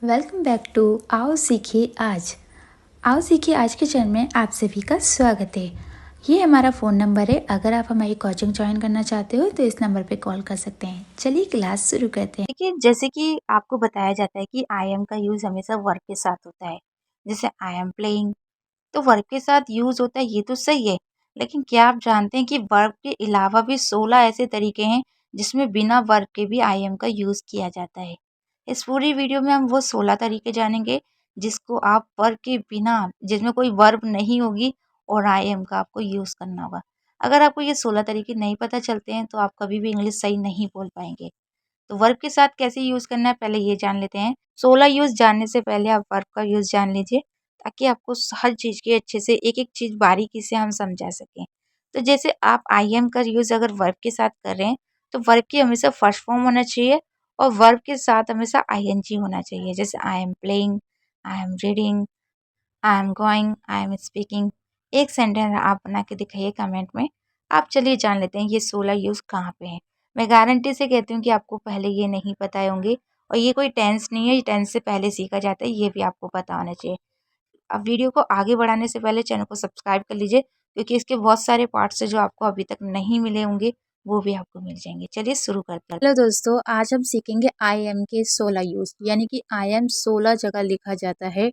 Welcome back to आओ सीखिए आज। आओ सीखिए आज के चैनल में आप सभी का स्वागत है। ये हमारा फ़ोन नंबर है। अगर आप हमारी कोचिंग ज्वाइन करना चाहते हो तो इस नंबर पे कॉल कर सकते हैं। चलिए क्लास शुरू करते हैं। देखिए, जैसे कि आपको बताया जाता है कि आई एम का यूज़ हमेशा वर्ब के साथ होता है। जैसे आई एम प्लेइंग, तो वर्ब के साथ यूज़ होता है, ये तो सही है। लेकिन क्या आप जानते हैं कि वर्ब के अलावा भी 16 ऐसे तरीके हैं जिसमें बिना वर्ब के भी आई एम का यूज़ किया जाता है। इस पूरी वीडियो में हम वो 16 तरीके जानेंगे जिसको आप वर्ब के बिना, जिसमें कोई वर्ब नहीं होगी और आई एम का आपको यूज़ करना होगा। अगर आपको ये 16 तरीके नहीं पता चलते हैं तो आप कभी भी इंग्लिश सही नहीं बोल पाएंगे। तो वर्ब के साथ कैसे यूज़ करना है पहले ये जान लेते हैं। 16 यूज़ जानने से पहले आप वर्ब का यूज़ जान लीजिए, ताकि आपको हर चीज़ की अच्छे से एक-एक चीज़ बारीकी से हम समझा सकें। तो जैसे आप आई एम का यूज़ अगर वर्ब के साथ कर रहे हैं, तो वर्ब की हमेशा फर्स्ट फॉर्म होना चाहिए और वर्ब के साथ हमेशा आईएनजी होना चाहिए। जैसे I am playing, I am reading, I am going, I am speaking. एक सेंटेंस आप बना के दिखाइए कमेंट में। आप चलिए जान लेते हैं ये 16 यूज़ कहाँ पे हैं। मैं गारंटी से कहती हूँ कि आपको पहले ये नहीं पता होंगे और ये कोई टेंस नहीं है, ये टेंस से पहले सीखा जाता है, ये भी आपको पता होना चाहिए। अब वीडियो को आगे बढ़ाने से पहले चैनल को सब्सक्राइब कर लीजिए, क्योंकि इसके बहुत सारे पार्ट्स हैं जो आपको अभी तक नहीं मिले होंगे, वो भी आपको मिल जाएंगे। चलिए शुरू करते हैं। हेलो दोस्तों, आज हम सीखेंगे आई एम के 16 यूज़, यानी कि आई एम 16 जगह लिखा जाता है।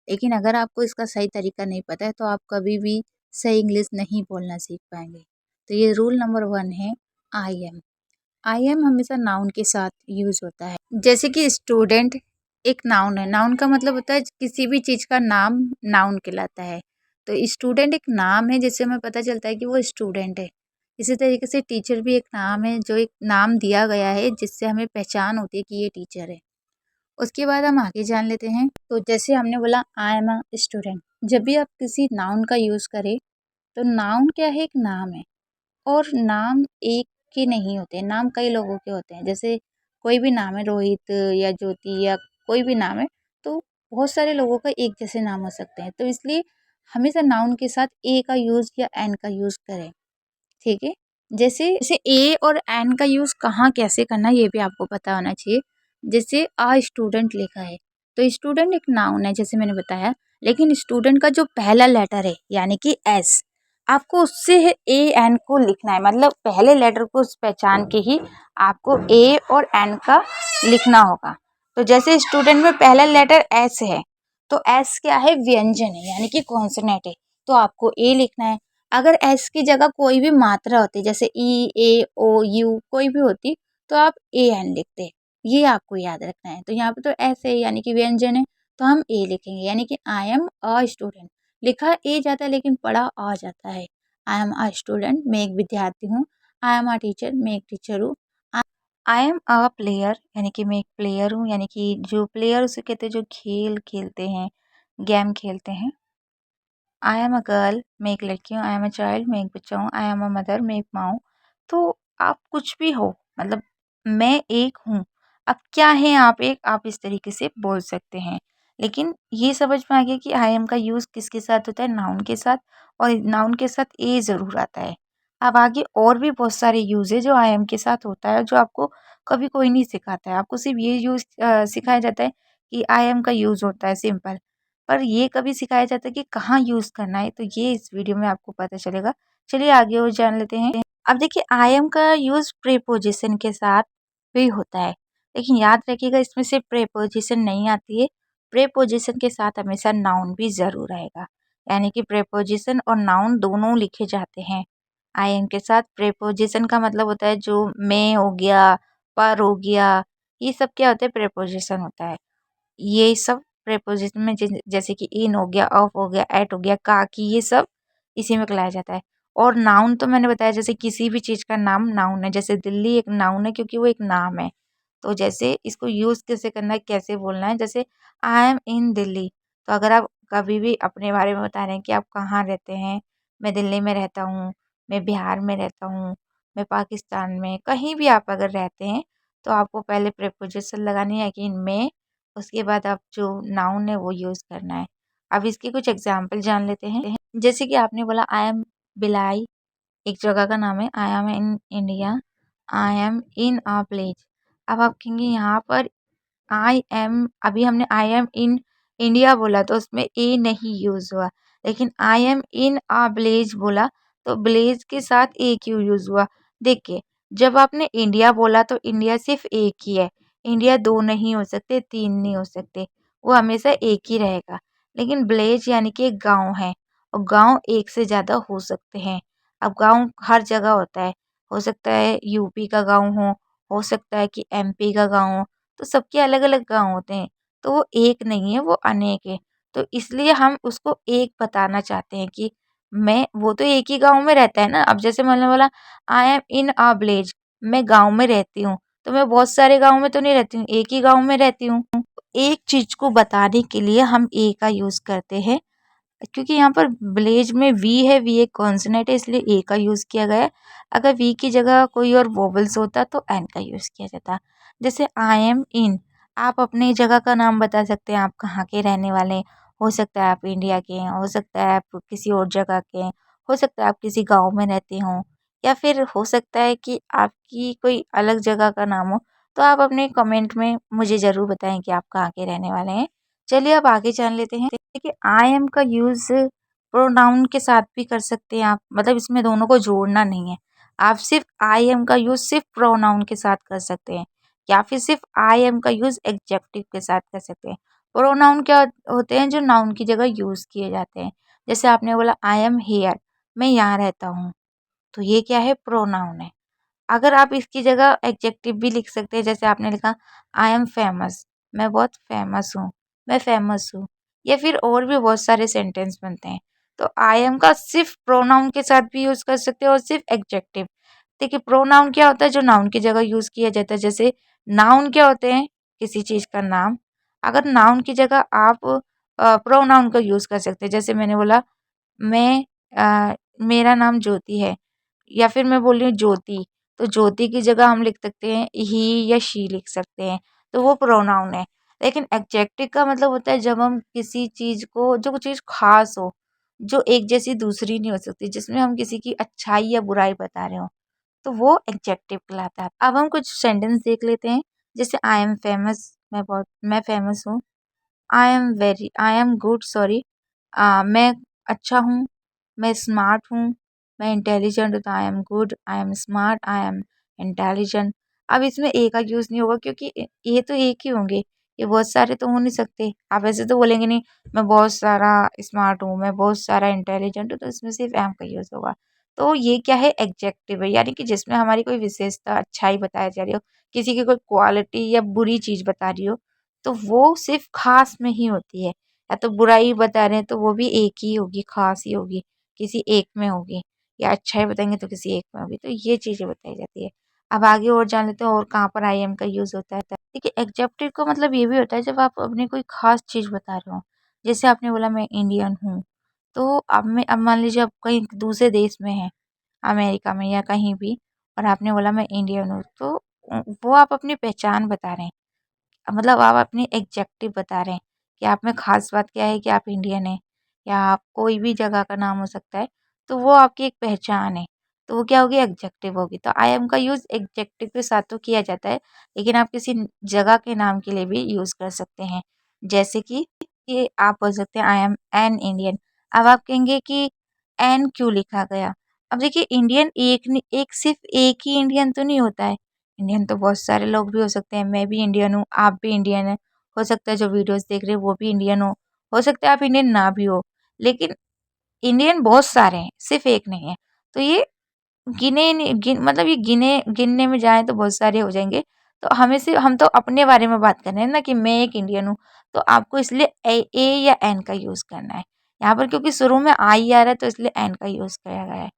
लेकिन अगर आपको इसका सही तरीका नहीं पता है तो आप कभी भी सही इंग्लिश नहीं बोलना सीख पाएंगे। तो ये रूल नंबर 1 है आई एम। आई एम हमेशा नाउन के साथ यूज होता है। जैसे कि स्टूडेंट एक नाउन है। नाउन का मतलब होता है किसी भी चीज का नाम नाउन कहलाता है। तो स्टूडेंट एक नाम है जिससे हमें पता चलता है कि वो स्टूडेंट है। इसी तरीके से टीचर भी एक नाम है, जो एक नाम दिया गया है जिससे हमें पहचान होती है कि ये टीचर है। उसके बाद हम आगे जान लेते हैं। तो जैसे हमने बोला आई एम अ स्टूडेंट, जब भी आप किसी नाउन का यूज करें तो नाउन क्या है, एक नाम है। और नाम एक के नहीं होते, नाम कई लोगों के होते हैं। जैसे कोई भी नाम है, रोहित या ज्योति या कोई भी नाम है, तो बहुत सारे लोगों का एक जैसे नाम हो सकते हैं। तो इसलिए हमेशा नाउन के साथ ए का यूज़ या एन का यूज़ करें, ठीक है। जैसे जैसे ए और एन का यूज़ कहाँ कैसे करना ये भी आपको पता होना चाहिए। जैसे आ स्टूडेंट लिखा है, तो स्टूडेंट एक नाउन है जैसे मैंने बताया, लेकिन स्टूडेंट का जो पहला लेटर है यानी कि एस, आपको उससे ए एन को लिखना है। मतलब पहले लेटर को पहचान के ही आपको ए और एन का लिखना होगा। तो जैसे स्टूडेंट में पहला लेटर एस है, तो एस क्या है, व्यंजन है यानी कि कॉन्सोनेंट है, तो आपको ए लिखना है। अगर एस की जगह कोई भी मात्रा होती जैसे ई ए ओ यू कोई भी होती, तो आप ए एन लिखते। ये आपको याद रखना है। तो यहाँ पे तो एस है यानी कि व्यंजन है, तो हम ए लिखेंगे यानी कि आई एम अ स्टूडेंट। लिखा ए जाता है लेकिन पढ़ा आ जाता है। आई एम अ स्टूडेंट, मैं एक विद्यार्थी हूँ। आई एम अ टीचर, मैं एक टीचर हूँ। आई एम अ प्लेयर, यानी कि मैं एक प्लेयर हूँ, यानी कि जो प्लेयर उसे कहते हैं जो खेल खेलते हैं, गेम खेलते हैं। आई एम अ गर्ल, मैं एक लड़की हूँ। आई एम अ चाइल्ड, मैं एक बच्चा हूँ। आई एम अ मदर, मैं एक माँ हूँ। तो आप कुछ भी हो, मतलब मैं एक हूँ। अब क्या है, आप एक, आप इस तरीके से बोल सकते हैं। लेकिन ये समझ में आ गया कि आई एम का यूज़ किसके साथ होता है, नाउन के साथ, और नाउन के साथ ए ज़रूर आता है। अब आगे और भी बहुत सारे यूज़ है जो आई एम के साथ होता है, जो आपको कभी कोई नहीं सिखाता है। आपको सिर्फ ये यूज़ सिखाया जाता है कि आई एम का यूज़ होता है, सिंपल। पर ये कभी सिखाया जाता है कि कहाँ यूज़ करना है, तो ये इस वीडियो में आपको पता चलेगा। चलिए आगे और जान लेते हैं। अब देखिए, आई एम का यूज़ प्रीपोजिशन के साथ भी होता है, लेकिन याद रखिएगा इसमें सिर्फ प्रीपोजिशन नहीं आती है, प्रीपोजिशन के साथ हमेशा नाउन भी ज़रूर आएगा। यानी कि प्रीपोजिशन और नाउन दोनों लिखे जाते हैं आई एम के साथ। प्रीपोजिशन का मतलब होता है जो में हो गया, पर हो गया, ये सब क्या होता है, प्रीपोजिशन होता है। ये सब प्रीपोजिशन में जैसे कि इन हो गया, ऑफ हो गया, एट हो गया, का की, ये सब इसी में कहलाया जाता है। और नाउन तो मैंने बताया, जैसे किसी भी चीज़ का नाम नाउन है। जैसे दिल्ली एक नाउन है क्योंकि वो एक नाम है। तो जैसे इसको यूज़ कैसे करना है, कैसे बोलना है, जैसे आई एम इन दिल्ली। तो अगर आप कभी भी अपने बारे में बता रहे हैं कि आप कहाँ रहते हैं, मैं दिल्ली में रहता हूँ, मैं बिहार में रहता हूँ, मैं पाकिस्तान में, कहीं भी आप अगर रहते हैं, तो आपको पहले प्रीपोजिशन लगानी है कि मैं, उसके बाद आप जो नाउन है वो यूज़ करना है। अब इसके कुछ एग्जाम्पल जान लेते हैं। जैसे कि आपने बोला आई एम भिलाई, एक जगह का नाम है। I am in India, I am in a place. अब आप कहेंगे यहाँ पर आई एम, अभी हमने आई एम इन इंडिया बोला तो उसमें ए नहीं यूज हुआ, लेकिन I am in a village बोला तो विलेज के साथ ए क्यों यूज हुआ। देखिए, जब आपने इंडिया बोला तो इंडिया सिर्फ एक ही है, इंडिया दो नहीं हो सकते, तीन नहीं हो सकते, वो हमेशा एक ही रहेगा। लेकिन विलेज यानी कि एक गांव है, और गांव एक से ज्यादा हो सकते हैं। अब गांव हर जगह होता है, हो सकता है यूपी का गांव हो सकता है कि एमपी का गांव हो, तो सबके अलग अलग गांव होते हैं, तो वो एक नहीं है, वो अनेक है। तो इसलिए हम उसको एक बताना चाहते हैं कि मैं, वो तो एक ही गांव में रहता है ना। अब जैसे मैंने बोला I am in a village, मैं गांव में रहती हूँ, तो मैं बहुत सारे गांव में तो नहीं रहती हूँ, एक ही गांव में रहती हूँ। एक चीज को बताने के लिए हम ए का यूज करते हैं, क्योंकि यहाँ पर विलेज में वी है, वी एक कॉन्सोनेंट है, इसलिए ए का यूज किया गया है। अगर वी की जगह कोई और वोवल्स होता तो एन का यूज किया जाता। जैसे आई एम इन, आप अपनी जगह का नाम बता सकते हैं, आप कहाँ के रहने वाले हैं। हो सकता है आप इंडिया के हैं, हो सकता है आप किसी और जगह के हैं, हो सकता है आप किसी गांव में रहते हो, या फिर हो सकता है कि आपकी कोई अलग जगह का नाम हो। तो आप अपने कमेंट में मुझे ज़रूर बताएं कि आप कहाँ के रहने वाले हैं। चलिए अब आगे जान लेते हैं। देखिए, आई एम का यूज़ प्रोनाउन के साथ भी कर सकते हैं आप, मतलब इसमें दोनों को जोड़ना नहीं है। आप सिर्फ आई एम का यूज़ सिर्फ प्रोनाउन के साथ कर सकते हैं, या फिर सिर्फ आई एम का यूज़ एडजेक्टिव के साथ कर सकते हैं। प्रोनाउन क्या होते हैं, जो नाउन की जगह यूज़ किए जाते हैं। जैसे आपने बोला आई एम हेयर, मैं यहाँ रहता हूँ, तो ये क्या है, प्रोनाउन है। अगर आप इसकी जगह एडजेक्टिव भी लिख सकते हैं, जैसे आपने लिखा आई एम फेमस, मैं बहुत फेमस हूँ, मैं फेमस हूँ, या फिर और भी बहुत सारे सेंटेंस बनते हैं। तो आई एम का सिर्फ प्रोनाउन के साथ भी यूज कर सकते हैं और सिर्फ एडजेक्टिव। देखिए, प्रोनाउन क्या होता है, जो नाउन की जगह यूज किया जाता है। जैसे नाउन क्या होते हैं, किसी चीज का नाम। अगर नाउन की जगह आप प्रोनाउन का यूज कर सकते हैं, जैसे मैंने बोला मैं मेरा नाम ज्योति है, या फिर मैं बोल रही हूँ ज्योति, तो ज्योति की जगह हम लिख सकते हैं ही या शी लिख सकते हैं, तो वो प्रोनाउन है। लेकिन एडजेक्टिव का मतलब होता है जब हम किसी चीज को, जो चीज खास हो, जो एक जैसी दूसरी नहीं हो सकती, जिसमें हम किसी की अच्छाई या बुराई बता रहे हो, तो वो एडजेक्टिव कहलाता है। अब हम कुछ सेंटेंस देख लेते हैं। जैसे आई एम फेमस, मैं फेमस हूँ। आई एम गुड, सॉरी, मैं अच्छा हूँ, मैं स्मार्ट हूँ, मैं इंटेलिजेंट हूँ, तो I am good, I am smart, I am intelligent. अब इसमें ए का यूज नहीं होगा, क्योंकि ये तो एक ही होंगे, ये बहुत सारे तो हो नहीं सकते। आप ऐसे तो बोलेंगे नहीं मैं बहुत सारा स्मार्ट हूँ, मैं बहुत सारा इंटेलिजेंट हूँ, तो इसमें सिर्फ एम का यूज होगा। तो ये क्या है, एग्जेक्टिव है, यानी कि जिसमें हमारी कोई विशेषता, अच्छाई बताई जा रही हो, किसी की कोई क्वालिटी या बुरी चीज बता रही हो, तो वो सिर्फ खास में ही होती है। या तो बुराई बता रहे हैं तो वो भी एक ही होगी, खास ही होगी, किसी एक में होगी। या अच्छाई बताएंगे तो किसी एक में होगी। तो ये चीजें बताई जाती है। अब आगे और जान लेते हैं और कहाँ पर आई एम का यूज होता है। देखिए, एग्जेक्टिव का मतलब ये भी होता है जब आप अपनी कोई खास चीज बता रहे हो। जैसे आपने बोला मैं इंडियन हूँ, तो अब मान लीजिए आप कहीं दूसरे देश में हैं, अमेरिका में या कहीं भी, और आपने बोला मैं इंडियन हूँ, तो वो आप अपनी पहचान बता रहे हैं। मतलब आप अपनी एग्जेक्टिव बता रहे हैं कि आप में खास बात क्या है कि आप इंडियन हैं, या आप कोई भी जगह का नाम हो सकता है, तो वो आपकी एक पहचान है, तो वो क्या होगी, एग्जेक्टिव होगी। तो आई एम का यूज़ एग्जेक्टिव के साथ तो किया जाता है, लेकिन आप किसी जगह के नाम के लिए भी यूज़ कर सकते हैं। जैसे कि ये आप बोल सकते हैं आई एम एन इंडियन। अब आप कहेंगे कि एन क्यों लिखा गया। अब देखिए, इंडियन एक सिर्फ एक ही इंडियन तो नहीं होता है, इंडियन तो बहुत सारे लोग भी हो सकते हैं। मैं भी इंडियन हूँ, आप भी इंडियन है, हो सकता है जो वीडियोस देख रहे हैं वो भी इंडियन हो सकता है आप इंडियन ना भी हो, लेकिन इंडियन बहुत सारे हैं, सिर्फ एक नहीं है। तो ये मतलब ये गिनने में जाए तो बहुत सारे हो जाएंगे। तो हमें से हम तो अपने बारे में बात कर रहे हैं ना, कि मैं एक इंडियन हूँ, तो आपको इसलिए ए या एन का यूज करना है यहाँ पर, क्योंकि शुरू में आई आ रहा है तो इसलिए एन का यूज किया गया है।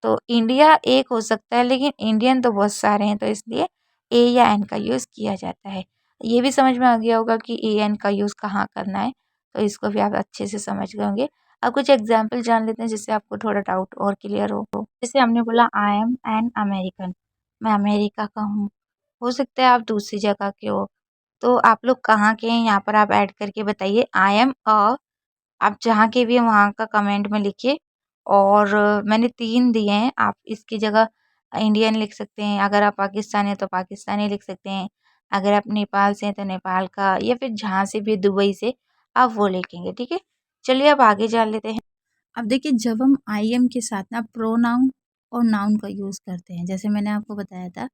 तो इंडिया एक हो सकता है, लेकिन इंडियन तो बहुत सारे हैं, तो इसलिए ए या एन का यूज़ किया जाता है। ये भी समझ में आ गया होगा कि ए एन का यूज़ कहाँ करना है, तो इसको भी आप अच्छे से समझ गए होंगे। अब कुछ एग्जाम्पल जान लेते हैं जिससे आपको थोड़ा डाउट और क्लियर हो। जैसे हमने बोला आई एम एन अमेरिकन, मैं अमेरिका का हूँ, हो सकता है आप दूसरी जगह के हो, तो आप लोग कहाँ के हैं यहाँ पर आप ऐड करके बताइए। आई एम अ, आप जहाँ के भी हैं वहाँ का कमेंट में लिखिए। और मैंने 3 दिए हैं, आप इसकी जगह इंडियन लिख सकते हैं, अगर आप पाकिस्तानी हैं तो पाकिस्तानी लिख सकते हैं, अगर आप नेपाल से हैं तो नेपाल का, या फिर जहाँ से भी दुबई से, आप वो लिखेंगे। ठीक है, चलिए अब आगे जान लेते हैं। अब देखिए, जब हम आई एम के साथ ना प्रोनाउन और नाउन का यूज़ करते हैं, जैसे मैंने आपको बताया था,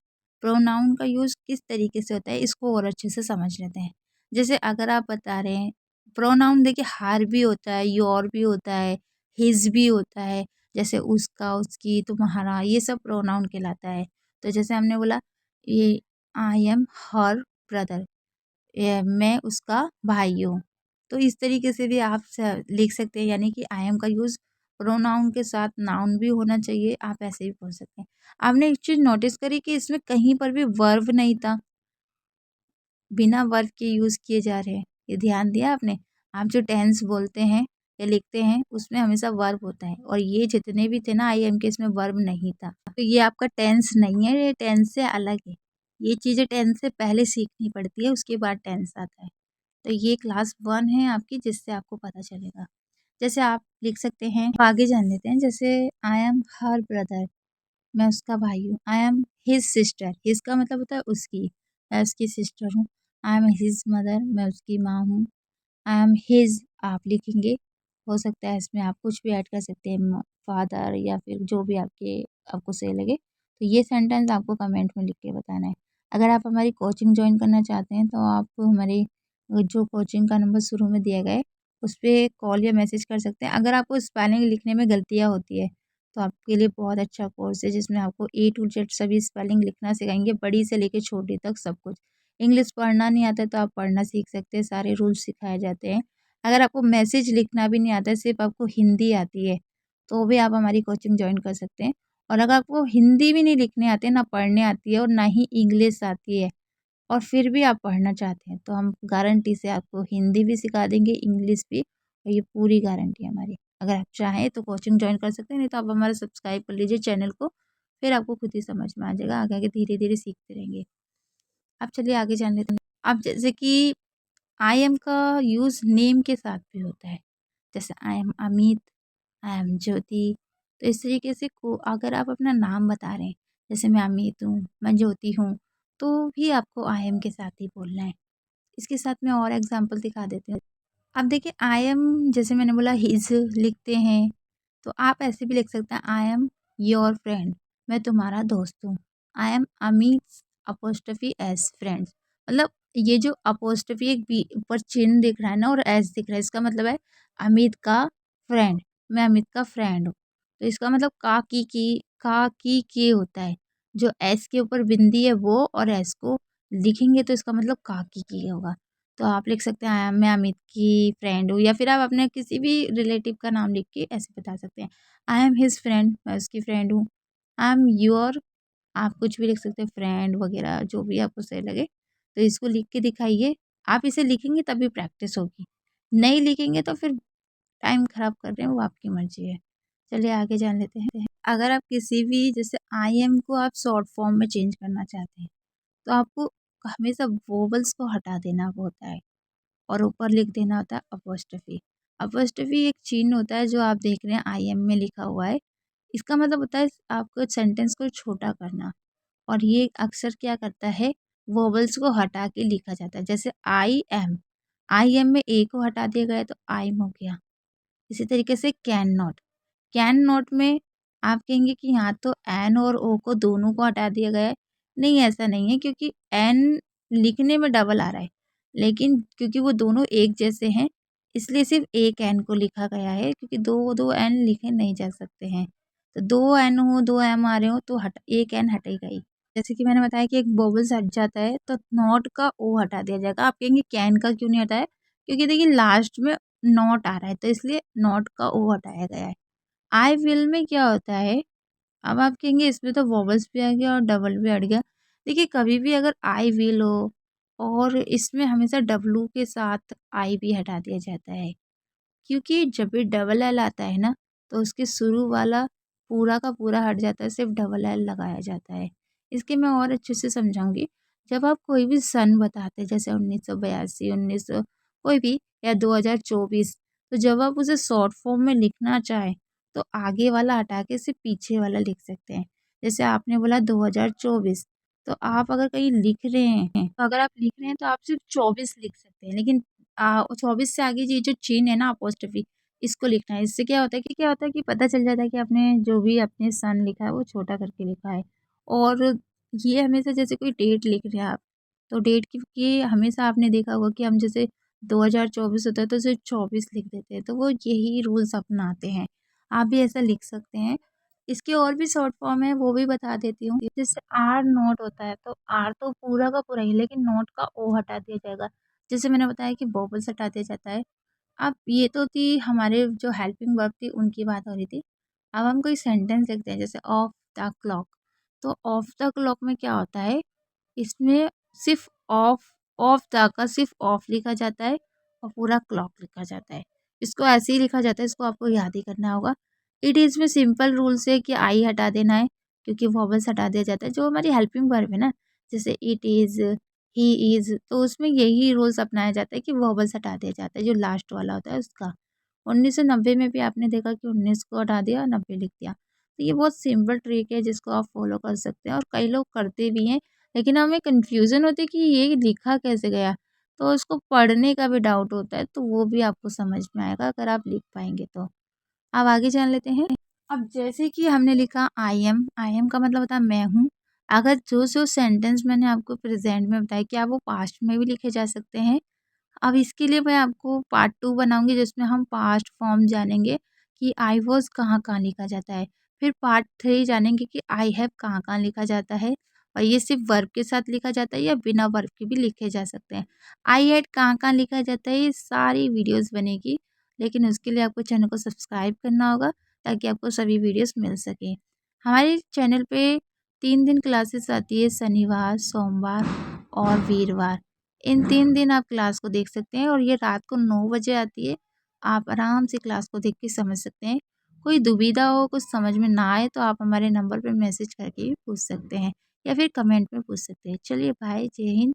प्रोनाउन का यूज़ किस तरीके से होता है इसको और अच्छे से समझ लेते हैं। जैसे अगर आप बता रहे हैं, प्रोनाउन देखिए हर भी होता है, योर भी होता है, हिज भी होता है, जैसे उसका, उसकी, तुम्हारा, ये सब प्रोनाउन कहलाता है। तो जैसे हमने बोला, ये आई एम हर ब्रदर, मैं उसका भाई हूँ। तो इस तरीके से भी आप लिख सकते हैं, यानी कि आई एम का यूज़ प्रोनाउन के साथ नाउन भी होना चाहिए, आप ऐसे भी बोल सकते हैं। आपने एक चीज़ नोटिस करी कि इसमें कहीं पर भी वर्ब नहीं था, बिना वर्ब के यूज़ किए जा रहे हैं, ये ध्यान दिया आपने? आप जो टेंस बोलते हैं या लिखते हैं उसमें हमेशा वर्ब होता है, और ये जितने भी थे ना आई एम के, इसमें वर्ब नहीं था। तो ये आपका टेंस नहीं है, ये टेंस से अलग है। ये चीज़ें टेंस से पहले सीखनी पड़ती है, उसके बाद टेंस आता है। तो ये क्लास 1 है आपकी, जिससे आपको पता चलेगा। जैसे आप लिख सकते हैं, आगे जान लेते हैं। जैसे आई एम हर ब्रदर, मैं उसका भाई हूँ। I am his sister, his का मतलब होता है उसकी, मैं उसकी सिस्टर हूँ। आई एम हिज मदर, मैं उसकी माँ हूँ। आई एम हिज आप लिखेंगे, हो सकता है इसमें आप कुछ भी ऐड कर सकते हैं, फादर या फिर जो भी आपको सही लगे। तो ये सेंटेंस आपको कमेंट में लिख के बताना है। अगर आप हमारी कोचिंग ज्वाइन करना चाहते हैं तो आप हमारे जो कोचिंग का नंबर शुरू में दिया गया है उस पर कॉल या मैसेज कर सकते हैं। अगर आपको स्पेलिंग लिखने में गलतियाँ होती है तो आपके लिए बहुत अच्छा कोर्स है, जिसमें आपको ए टू जेड सभी स्पेलिंग लिखना सिखाएंगे, बड़ी से लेकर छोटी तक सब कुछ। इंग्लिश पढ़ना नहीं आता तो आप पढ़ना सीख सकते हैं, सारे रूल्स सिखाए जाते हैं। अगर आपको मैसेज लिखना भी नहीं आता है, सिर्फ आपको हिंदी आती है, तो भी आप हमारी कोचिंग ज्वाइन कर सकते हैं। और अगर आपको हिंदी भी नहीं लिखने आते, ना पढ़ने आती है और ना ही इंग्लिश आती है, और फिर भी आप पढ़ना चाहते हैं, तो हम गारंटी से आपको हिंदी भी सिखा देंगे, इंग्लिश भी, और ये पूरी गारंटी है हमारी। अगर आप चाहें तो कोचिंग ज्वाइन कर सकते हैं, नहीं तो आप हमारा सब्सक्राइब कर लीजिए चैनल को, फिर आपको खुद ही समझ में आ जाएगा, आगे आगे धीरे धीरे सीखते रहेंगे। अब चलिए आगे जान लेते हैं। अब जैसे कि आई एम का यूज़ नेम के साथ भी होता है, जैसे I am Amit, I am Jyoti. तो इस तरीके से को अगर आप अपना नाम बता रहे हैं, जैसे मैं अमित हूँ, मैं ज्योति हूँ, तो भी आपको आई एम के साथ ही बोलना है। इसके साथ में और एग्जांपल दिखा देते हैं। अब देखिए, आई एम, जैसे मैंने बोला हिज लिखते हैं, तो आप ऐसे भी लिख सकते हैं, आई एम योर फ्रेंड, मैं तुम्हारा दोस्त हूँ। आई am Amit apostrophe S friends, मतलब ये जो अपोस्ट्रोफी एक बी ऊपर चिन्ह दिख रहा है ना और एस दिख रहा है, इसका मतलब है अमित का फ्रेंड, मैं अमित का फ्रेंड हूँ। तो इसका मतलब का की होता है, जो एस के ऊपर बिंदी है वो, और एस को लिखेंगे तो इसका मतलब का की होगा। तो आप लिख सकते हैं, मैं अमित की फ्रेंड हूँ, या फिर आप अपने किसी भी रिलेटिव का नाम लिख के ऐसे बता सकते हैं, आई एम हिज फ्रेंड, मैं उसकी फ्रेंड हूँ। आई एम योर, आप कुछ भी लिख सकते हैं, फ्रेंड वगैरह जो भी आपको सही लगे। तो इसको लिख के दिखाइए, आप इसे लिखेंगे तभी प्रैक्टिस होगी, नहीं लिखेंगे तो फिर टाइम खराब कर रहे हैं, वो आपकी मर्जी है। चलिए आगे जान लेते हैं। अगर आप किसी भी, जैसे आई एम को आप शॉर्ट फॉर्म में चेंज करना चाहते हैं, तो आपको हमेशा वोवल्स को हटा देना होता है और ऊपर लिख देना होता है अपोस्ट्रोफी। अपोस्ट्रोफी एक चिन्ह होता है जो आप देख रहे हैं आई एम में लिखा हुआ है, इसका मतलब होता है आपको सेंटेंस को छोटा करना, और ये अक्सर क्या करता है, वोवल्स को हटा के लिखा जाता है। जैसे आई एम में ए को हटा दिया गया तो आइम हो गया। इसी तरीके से कैन नॉट में आप कहेंगे कि यहाँ तो एन और ओ को दोनों को हटा दिया गया है, नहीं ऐसा नहीं है, क्योंकि एन लिखने में डबल आ रहा है, लेकिन क्योंकि वो दोनों एक जैसे हैं इसलिए सिर्फ एक एन को लिखा गया है, क्योंकि दो दो एन लिखे नहीं जा सकते हैं। तो दो एन हो, दो एम आ रहे हो तो एक एन हटेगा ही। जैसे कि मैंने बताया कि एक वोवल्स हट जाता है तो नॉट का ओ हटा दिया जाएगा। आप कहेंगे कैन का क्यों नहीं हटाया, क्योंकि देखिए लास्ट में नॉट आ रहा है तो इसलिए नॉट का ओ हटाया गया है। आई विल में क्या होता है, अब आप कहेंगे इसमें तो वॉवल्स भी आ गया और डबल भी हट गया। देखिए कभी भी अगर आई विल हो और इसमें हमेशा डब्लू के साथ आई भी हटा दिया जाता है, क्योंकि जब भी डबल एल आता है ना तो उसके शुरू वाला पूरा का पूरा हट जाता है, सिर्फ डबल एल लगाया जाता है। इसके मैं और अच्छे से समझाऊंगी। जब आप कोई भी सन बताते हैं, जैसे 1982, 1900 कोई भी, या 2024, तो जब आप उसे शॉर्ट फॉर्म में लिखना चाहें तो आगे वाला हटा के सिर्फ पीछे वाला लिख सकते हैं। जैसे आपने बोला 2024, तो आप अगर कहीं लिख रहे हैं, तो अगर आप लिख रहे हैं तो आप सिर्फ़ 24 लिख सकते हैं, लेकिन 24 से आगे ये जो चिन्ह है ना अपोस्ट्रोफ़ी, इसको लिखना है। इससे क्या होता है कि पता चल जाता है कि आपने जो भी अपने सन लिखा है वो छोटा करके लिखा है। और ये हमेशा जैसे कोई डेट लिख रहे हैं आप, तो डेट की हमेशा आपने देखा होगा कि हम जैसे 2024 होता है तो सिर्फ़ 24 लिख देते हैं, तो वो यही रूल्स अपनाते हैं। आप भी ऐसा लिख सकते हैं। इसके और भी शॉर्ट फॉर्म है, वो भी बता देती हूँ। जैसे आर नोट होता है, तो आर तो पूरा का पूरा ही, लेकिन नोट का ओ हटा दिया जाएगा। जैसे मैंने बताया कि वोवेल्स हटा दिया जाता है। अब ये तो थी हमारे जो हेल्पिंग वर्ब थी उनकी बात हो रही थी। अब हम कोई सेंटेंस लिखते हैं जैसे ऑफ द क्लॉक, तो ऑफ द क्लॉक में क्या होता है, इसमें सिर्फ़ ऑफ द का सिर्फ़ ऑफ लिखा जाता है और पूरा क्लॉक लिखा जाता है। इसको ऐसे ही लिखा जाता है, इसको आपको याद ही करना होगा। इट इज़ में सिंपल रूल्स है कि आई हटा देना है, क्योंकि वोवेल्स हटा दिया जाता है। जो हमारी हेल्पिंग वर्ब है ना, जैसे इट इज़, ही इज़, तो उसमें यही रूल्स अपनाया जाता है कि वोवेल्स हटा दिया जाता है, जो लास्ट वाला होता है उसका। 1990 में भी आपने देखा कि 19 को हटा दिया, 90 लिख दिया। तो ये बहुत सिंपल ट्रिक है जिसको आप फ़ॉलो कर सकते हैं और कई लोग करते भी हैं, लेकिन हमें कन्फ्यूज़न होती है कि ये लिखा कैसे गया? तो उसको पढ़ने का भी डाउट होता है, तो वो भी आपको समझ में आएगा अगर आप लिख पाएँगे तो। अब आगे जान लेते हैं। अब जैसे कि हमने लिखा आई एम का मतलब होता है मैं हूँ। अगर जो सेंटेंस मैंने आपको प्रेज़ेंट में बताया, क्या वो पास्ट में भी लिखे जा सकते हैं? अब इसके लिए मैं आपको पार्ट 2 बनाऊँगी जिसमें हम पास्ट फॉर्म जानेंगे कि आई वाज़ कहाँ-कहाँ लिखा जाता है। फिर पार्ट 3 जानेंगे कि आई हैव कहाँ-कहाँ लिखा जाता है और ये सिर्फ़ वर्ब के साथ लिखा जाता है या बिना वर्ब के भी लिखे जा सकते हैं। आई हैड कहाँ-कहाँ लिखा जाता है, ये सारी वीडियोज़ बनेगी, लेकिन उसके लिए आपको चैनल को सब्सक्राइब करना होगा ताकि आपको सभी वीडियोज़ मिल सकें। हमारे चैनल पे 3 दिन क्लासेस आती है, शनिवार, सोमवार और वीरवार। इन 3 दिन आप क्लास को देख सकते हैं और ये रात को 9 बजे आती है। आप आराम से क्लास को देख के समझ सकते हैं। कोई दुविधा हो, कुछ समझ में ना आए तो आप हमारे नंबर पे मैसेज करके भी पूछ सकते हैं या फिर कमेंट में पूछ सकते हैं। चलिए बाय, जय हिंद।